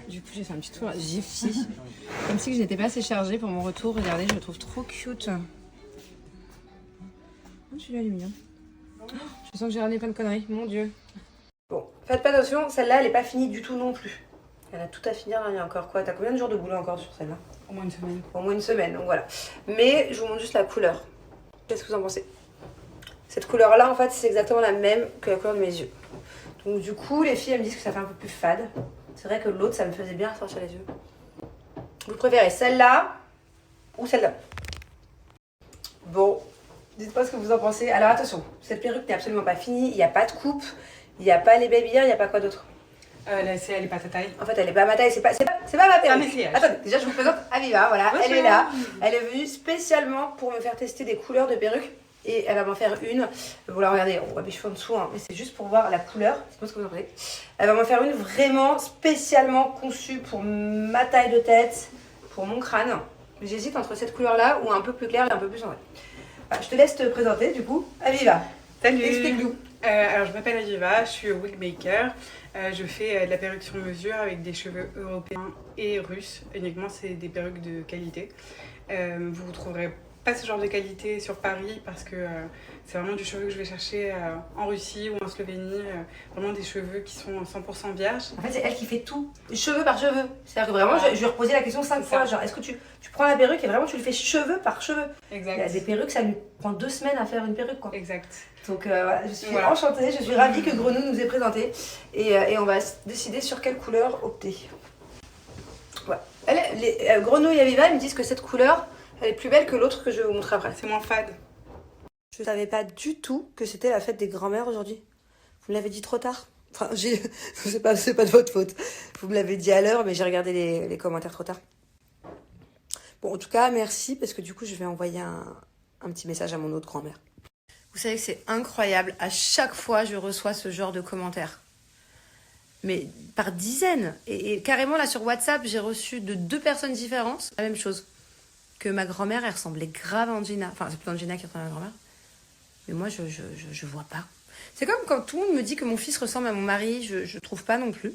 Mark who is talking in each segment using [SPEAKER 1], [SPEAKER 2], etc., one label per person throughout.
[SPEAKER 1] Du coup, j'ai fait un petit tour à Jiffy. Comme si je n'étais pas assez chargée pour mon retour. Regardez, je le trouve trop cute. Oh, celui-là, il est mignon. Je sens que j'ai ramené plein de conneries, mon Dieu. Bon, faites pas attention, celle-là, elle est pas finie du tout non plus. Elle a tout à finir, là, il y a encore quoi? T'as combien de jours de boulot encore sur celle-là?
[SPEAKER 2] Au moins une semaine.
[SPEAKER 1] Au moins une semaine, donc voilà. Mais je vous montre juste la couleur. Qu'est-ce que vous en pensez? Cette couleur-là, en fait, c'est exactement la même que la couleur de mes yeux. Donc du coup, les filles, elles me disent que ça fait un peu plus fade. C'est vrai que l'autre, ça me faisait bien sortir les yeux. Vous préférez celle-là ou celle-là? Bon, dites-moi ce que vous en pensez. Alors attention, cette perruque n'est absolument pas finie. Il n'y a pas de coupe, il n'y a pas les baby hairs, il n'y a pas quoi d'autre.
[SPEAKER 2] Elle est pas ta taille.
[SPEAKER 1] En fait, elle est pas à ma taille, c'est pas ma perruque.
[SPEAKER 2] Maquillage.
[SPEAKER 1] Attendez, déjà je vous présente Aviva, voilà,
[SPEAKER 2] Bonjour.
[SPEAKER 1] elle est là. Elle est venue spécialement pour me faire tester des couleurs de perruques. Et elle va m'en faire une. Bon là, regardez, on voit mes cheveux en dessous, hein, mais c'est juste pour voir la couleur. C'est pas ce que vous en pensez. Elle va m'en faire une vraiment spécialement conçue pour ma taille de tête, pour mon crâne. J'hésite entre cette couleur-là ou un peu plus claire et un peu plus en vrai. Voilà, je te laisse te présenter du coup. Aviva,
[SPEAKER 2] Salut.
[SPEAKER 1] explique-nous.
[SPEAKER 2] Alors je m'appelle Aviva, je suis wigmaker. Je fais de la perruque sur mesure avec des cheveux européens et russes. Uniquement, c'est des perruques de qualité. Vous ne trouverez pas ce genre de qualité sur Paris parce que c'est vraiment du cheveu que je vais chercher en Russie ou en Slovénie. Vraiment des cheveux qui sont 100% vierges.
[SPEAKER 1] En fait, c'est elle qui fait tout, cheveux par cheveux. C'est-à-dire que vraiment, je lui ai reposé la question 5 fois. Genre, est-ce que tu prends la perruque et vraiment tu le fais cheveux par cheveux?
[SPEAKER 2] Exact.
[SPEAKER 1] Il y a des perruques, ça lui prend 2 semaines à faire une perruque, quoi.
[SPEAKER 2] Exact.
[SPEAKER 1] Donc voilà, je suis enchantée, je suis ravie que Grenou nous ait présenté. Et on va décider sur quelle couleur opter. Ouais. Grenou et Aviva, ils me disent que cette couleur, elle est plus belle que l'autre que je vais vous montrer après.
[SPEAKER 2] C'est moins fade.
[SPEAKER 1] Je savais pas du tout que c'était la fête des grands-mères aujourd'hui. Vous me l'avez dit trop tard. Enfin, c'est pas de votre faute. Vous me l'avez dit à l'heure, mais j'ai regardé les commentaires trop tard. Bon, en tout cas, merci, parce que du coup, je vais envoyer un petit message à mon autre grand-mère. Vous savez que c'est incroyable. À chaque fois, je reçois ce genre de commentaires. Mais par dizaines. Et carrément, là, sur WhatsApp, j'ai reçu de 2 personnes différentes la même chose. Que ma grand-mère, elle ressemblait grave à Angina. Enfin, c'est plutôt Angina qui ressemble à ma grand-mère. Mais moi, je vois pas. C'est comme quand tout le monde me dit que mon fils ressemble à mon mari. Je trouve pas non plus.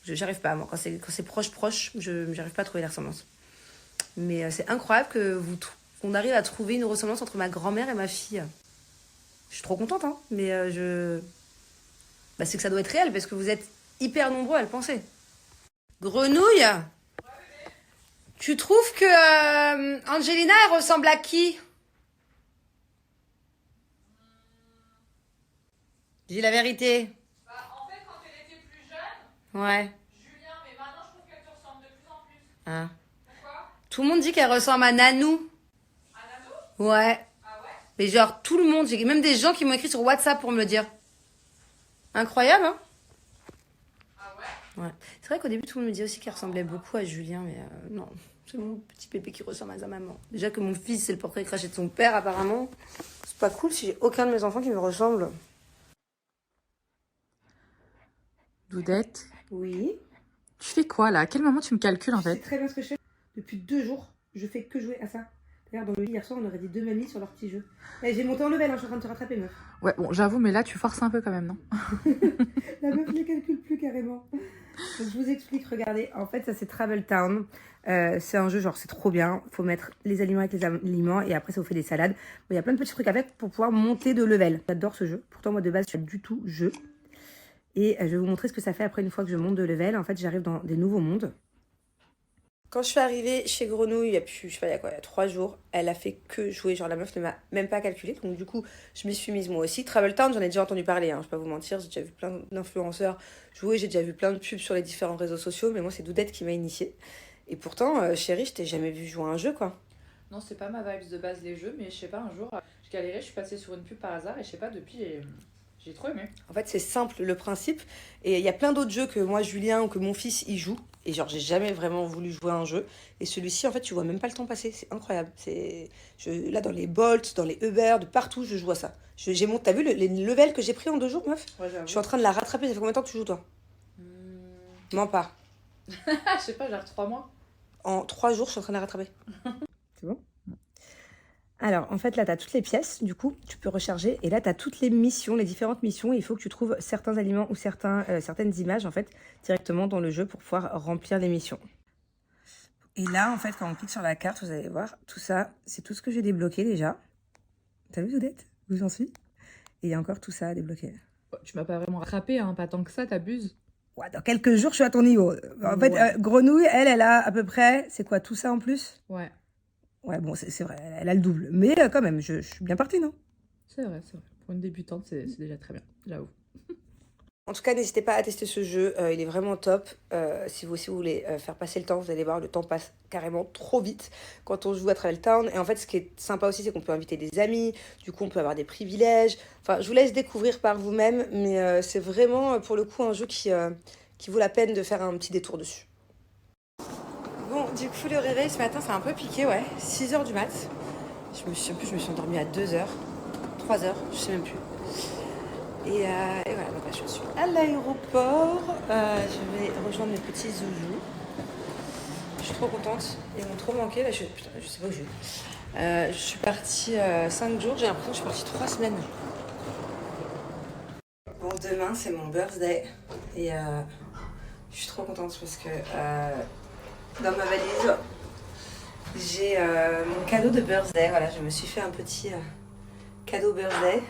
[SPEAKER 1] J'arrive pas, moi. Quand c'est proche, j'arrive pas à trouver la ressemblance. Mais c'est incroyable qu'on arrive à trouver une ressemblance entre ma grand-mère et ma fille. Je suis trop contente, hein. Mais c'est que ça doit être réel, parce que vous êtes hyper nombreux à le penser. Grenouille, tu trouves que Angelina, elle ressemble à qui? Dis la vérité.
[SPEAKER 3] En fait, quand elle était plus jeune,
[SPEAKER 1] Ouais.
[SPEAKER 3] Julien, mais maintenant je trouve qu'elle te ressemble de plus en plus.
[SPEAKER 1] Ah.
[SPEAKER 3] Pourquoi?
[SPEAKER 1] Tout le monde dit qu'elle ressemble à Nanou.
[SPEAKER 3] À Nanou?
[SPEAKER 1] Ouais.
[SPEAKER 3] Ah ouais?
[SPEAKER 1] Mais genre, tout le monde. J'ai même des gens qui m'ont écrit sur WhatsApp pour me le dire. Incroyable, hein?
[SPEAKER 3] Ah ouais?
[SPEAKER 1] Ouais. C'est vrai qu'au début, tout le monde me disait aussi qu'elle ressemblait beaucoup à Julien, mais non. C'est mon petit bébé qui ressemble à sa maman. Déjà que mon fils, c'est le portrait craché de son père, apparemment. C'est pas cool si j'ai aucun de mes enfants qui me ressemble.
[SPEAKER 4] Doudette,
[SPEAKER 1] Oui.
[SPEAKER 4] tu fais quoi là? À quel moment tu me calcules en
[SPEAKER 1] Je sais
[SPEAKER 4] fait?
[SPEAKER 1] très bien ce que je fais. Depuis 2 jours, je fais que jouer à ça. D'ailleurs, dans le lit hier soir, on aurait dit 2 mamies sur leur petit jeu. Et j'ai monté en level, hein, je suis en train de te rattraper, meuf.
[SPEAKER 4] Ouais, bon, j'avoue, mais là tu forces un peu quand même, non?
[SPEAKER 1] La meuf ne calcule plus carrément. Donc, je vous explique, regardez. En fait, ça c'est Travel Town. C'est un jeu, genre c'est trop bien. Faut mettre les aliments avec les aliments et après ça vous fait des salades. Bon, il y a plein de petits trucs avec pour pouvoir monter de level. J'adore ce jeu. Pourtant, moi de base, je suis pas du tout jeu. Et je vais vous montrer ce que ça fait après une fois que je monte de level. En fait, j'arrive dans des nouveaux mondes. Quand je suis arrivée chez Grenouille, il y a plus, je sais pas, il y a quoi, il y a 3 jours, elle a fait que jouer. Genre, la meuf ne m'a même pas calculé. Donc, du coup, je m'y suis mise moi aussi. Travel Town, j'en ai déjà entendu parler, hein, je vais pas vous mentir. J'ai déjà vu plein d'influenceurs jouer. J'ai déjà vu plein de pubs sur les différents réseaux sociaux. Mais moi, c'est Doudette qui m'a initiée. Et pourtant, chérie, je t'ai jamais vu jouer à un jeu, quoi.
[SPEAKER 5] Non, c'est pas ma vibe de base les jeux, mais je sais pas, un jour, je galérais, je suis passée sur une pub par hasard et je sais pas, depuis, j'ai trop aimé.
[SPEAKER 1] En fait, c'est simple le principe. Et il y a plein d'autres jeux que moi, Julien, ou que mon fils, y joue. Et genre, j'ai jamais vraiment voulu jouer à un jeu. Et celui-ci, en fait, tu vois même pas le temps passer. C'est incroyable. Là, dans les Bolt, dans les Uber, de partout, je joue à ça. T'as vu les levels que j'ai pris en 2 jours, meuf?
[SPEAKER 5] Ouais,
[SPEAKER 1] Je suis en train de la rattraper. Ça fait combien de temps que tu joues, toi? Mens pas.
[SPEAKER 5] Je sais pas, genre 3 mois.
[SPEAKER 1] En 3 jours, je suis en train de la rattraper. C'est bon? Alors, en fait, là, tu as toutes les pièces, du coup, tu peux recharger. Et là, tu as toutes les missions, les différentes missions. Il faut que tu trouves certains aliments ou certaines images, en fait, directement dans le jeu pour pouvoir remplir les missions. Et là, en fait, quand on clique sur la carte, vous allez voir, tout ça, c'est tout ce que j'ai débloqué déjà. T'as vu, Odette? Où j'en suis? Et il y a encore tout ça à débloquer.
[SPEAKER 5] Tu m'as pas vraiment rattrapé, hein, pas tant que ça, t'abuses.
[SPEAKER 1] Ouais, dans quelques jours, je suis à ton niveau. En fait,
[SPEAKER 5] Ouais.
[SPEAKER 1] Grenouille, elle a à peu près, c'est quoi, tout ça en plus?
[SPEAKER 5] Ouais,
[SPEAKER 1] Ouais, bon, c'est vrai, elle a le double. Mais quand même, je suis bien partie, non?
[SPEAKER 5] c'est vrai, c'est vrai. Pour une débutante, c'est déjà très bien, j'avoue.
[SPEAKER 1] En tout cas, n'hésitez pas à tester ce jeu, il est vraiment top. Si vous aussi voulez faire passer le temps, vous allez voir, le temps passe carrément trop vite quand on joue à Travel Town. Et en fait, ce qui est sympa aussi, c'est qu'on peut inviter des amis, du coup, on peut avoir des privilèges. Enfin, je vous laisse découvrir par vous-même, mais c'est vraiment, pour le coup, un jeu qui vaut la peine de faire un petit détour dessus. Bon, du coup, le réveil ce matin, c'est un peu piqué, ouais. 6h du mat. En plus, je me suis endormie à 2h, 3h, je sais même plus. Et voilà, donc là, je suis à l'aéroport. Je vais rejoindre mes petits zouzous. Je suis trop contente. Ils m'ont trop manqué. Là, putain, je sais pas où je vais. Je suis partie 5 jours. J'ai l'impression que je suis partie 3 semaines. Bon, demain, c'est mon birthday. Et je suis trop contente parce que dans ma valise, j'ai mon cadeau de birthday. Voilà, je me suis fait un petit cadeau birthday.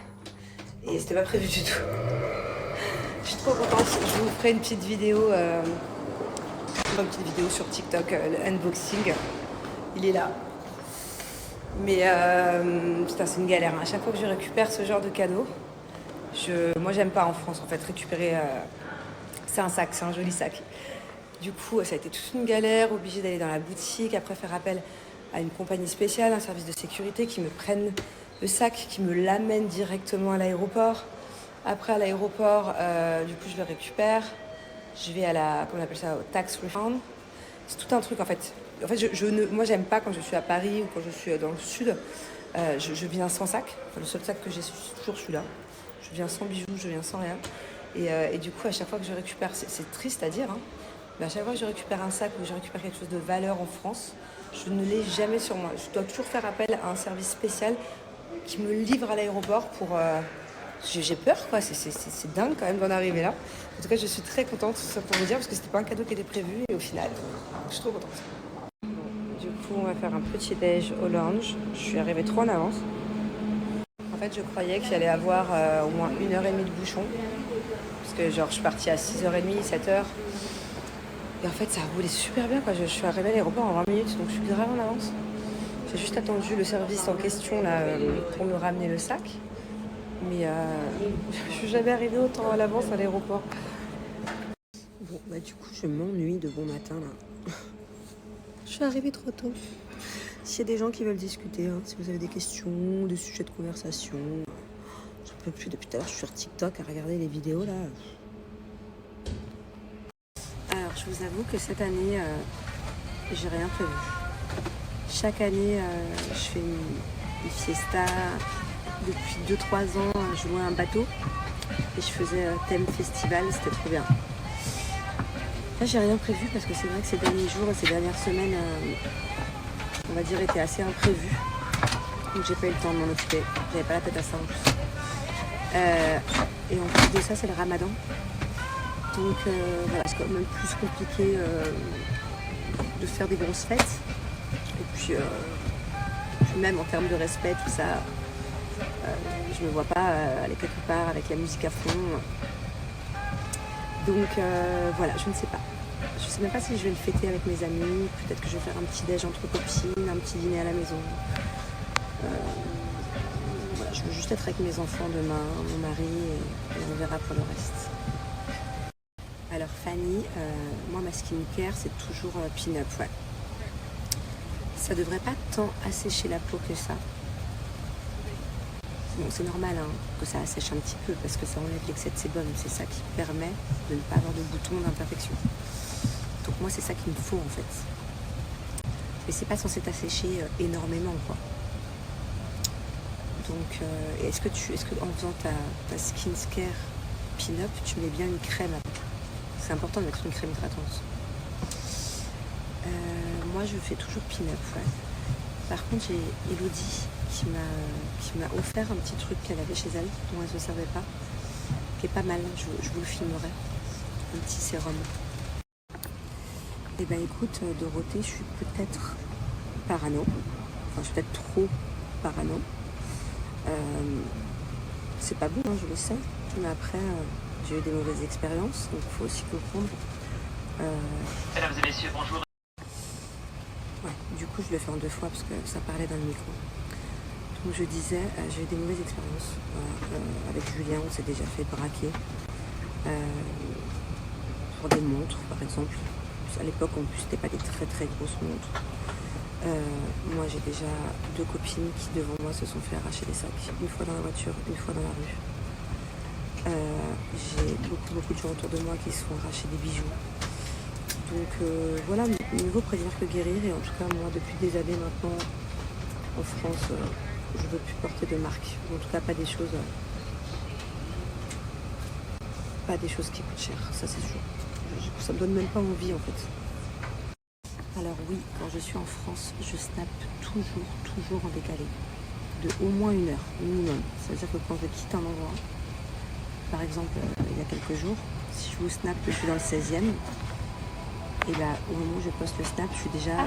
[SPEAKER 1] Et c'était pas prévu du tout. Je suis trop contente. Je vous ferai une petite vidéo sur TikTok, le unboxing. Il est là. Mais putain, c'est une galère. À chaque fois que je récupère ce genre de cadeau, moi j'aime pas en France en fait récupérer. C'est un sac, c'est un joli sac. Du coup, ça a été toute une galère, obligée d'aller dans la boutique, après faire appel à une compagnie spéciale, un service de sécurité qui me prenne le sac, qui me l'amène directement à l'aéroport. Après, à l'aéroport, du coup, je le récupère. Je vais comment on appelle ça, au tax refund. C'est tout un truc, en fait. En fait, moi, j'aime pas quand je suis à Paris ou quand je suis dans le sud. Je viens sans sac. Enfin, le seul sac que j'ai, c'est toujours celui-là. Je viens sans bijoux, je viens sans rien. Et du coup, à chaque fois que je récupère, c'est triste à dire, hein, mais à chaque fois que je récupère un sac ou que je récupère quelque chose de valeur en France, je ne l'ai jamais sur moi. Je dois toujours faire appel à un service spécial qui me livre à l'aéroport pour... J'ai peur, quoi. C'est dingue quand même d'en arriver là. En tout cas, je suis très contente, tout ça pour vous dire, parce que c'était pas un cadeau qui était prévu. Et au final, je suis trop contente. Bon, du coup, on va faire un petit déj au lounge. Je suis arrivée trop en avance. En fait, je croyais qu'il allait avoir au moins 1h30 de bouchon. Parce que genre, je suis partie à 6h30, 7h. Et en fait, ça a roulé super bien, quoi. Je suis arrivée à l'aéroport en 20 minutes, donc je suis grave en avance. J'ai juste attendu le service en question là, pour me ramener le sac. Mais je suis jamais arrivée autant à l'avance à l'aéroport. Bon, bah du coup, je m'ennuie de bon matin là. Je suis arrivée trop tôt. S'il y a des gens qui veulent discuter, hein, si vous avez des questions, des sujets de conversation, j'en peux plus depuis tout à l'heure. Je suis sur TikTok à regarder les vidéos là. Alors, je vous avoue que cette année, j'ai rien prévu. Chaque année, je fais une fiesta. Depuis 2-3 ans, je louais un bateau et je faisais thème festival, c'était trop bien. Là, j'ai rien prévu parce que c'est vrai que ces derniers jours et ces dernières semaines, on va dire, étaient assez imprévues. Donc, j'ai pas eu le temps de m'en occuper. J'avais pas la tête à ça en plus. Et en plus de ça, c'est le ramadan. Donc, voilà, c'est quand même plus compliqué de faire des grosses fêtes. Et puis même en termes de respect, tout ça. Je me vois pas aller quelque part avec la musique à fond. Donc voilà, je ne sais pas. Je sais même pas si je vais le fêter avec mes amis. Peut-être que je vais faire un petit déj entre copines, un petit dîner à la maison. Voilà, je veux juste être avec mes enfants demain, mon mari, et on verra pour le reste. Alors Fanny, moi ma skincare c'est toujours pin-up, ouais. Ça devrait pas tant assécher la peau que ça. Bon, c'est normal hein, que ça assèche un petit peu parce que ça enlève l'excès de sébum. C'est ça qui permet de ne pas avoir de boutons, d'imperfection. Donc moi, c'est ça qu'il me faut en fait. Mais c'est pas censé t'assécher énormément, quoi. Donc, est-ce que en faisant ta skincare pin-up, tu mets bien une crème après? C'est important de mettre une crème hydratante. Moi, je fais toujours pin-up, ouais. Par contre, j'ai Elodie qui m'a offert un petit truc qu'elle avait chez elle, dont elle ne se servait pas, qui est pas mal, je vous le filmerai. Un petit sérum. Et ben écoute, Dorothée, je suis peut-être parano. Enfin, je suis peut-être trop parano. C'est pas bon, hein, je le sais. Mais après, j'ai eu des mauvaises expériences, donc il faut aussi comprendre.
[SPEAKER 6] Mesdames et messieurs, bonjour.
[SPEAKER 1] Ouais, du coup, je le fais en 2 fois parce que ça parlait dans le micro. Donc je disais, j'ai eu des mauvaises expériences. Avec Julien, on s'est déjà fait braquer. Pour des montres, par exemple. À l'époque, en plus, c'était pas des très très grosses montres. Moi, j'ai déjà 2 copines qui, devant moi, se sont fait arracher les sacs. Une fois dans la voiture, une fois dans la rue. J'ai beaucoup de gens autour de moi qui se font arracher des bijoux. Donc voilà, mieux vaut prévenir que guérir. Et en tout cas, moi, depuis des années maintenant, en France, je ne veux plus porter de marque. En tout cas, pas des choses qui coûtent cher, ça c'est sûr. Ça me donne même pas envie en fait. Alors oui, quand je suis en France, je snappe toujours en décalé. De au moins 1 heure minimum. C'est-à-dire que quand je quitte un endroit, par exemple il y a quelques jours, si je vous snap que je suis dans le 16e, et là au moment où je poste le snap, je suis déjà loin.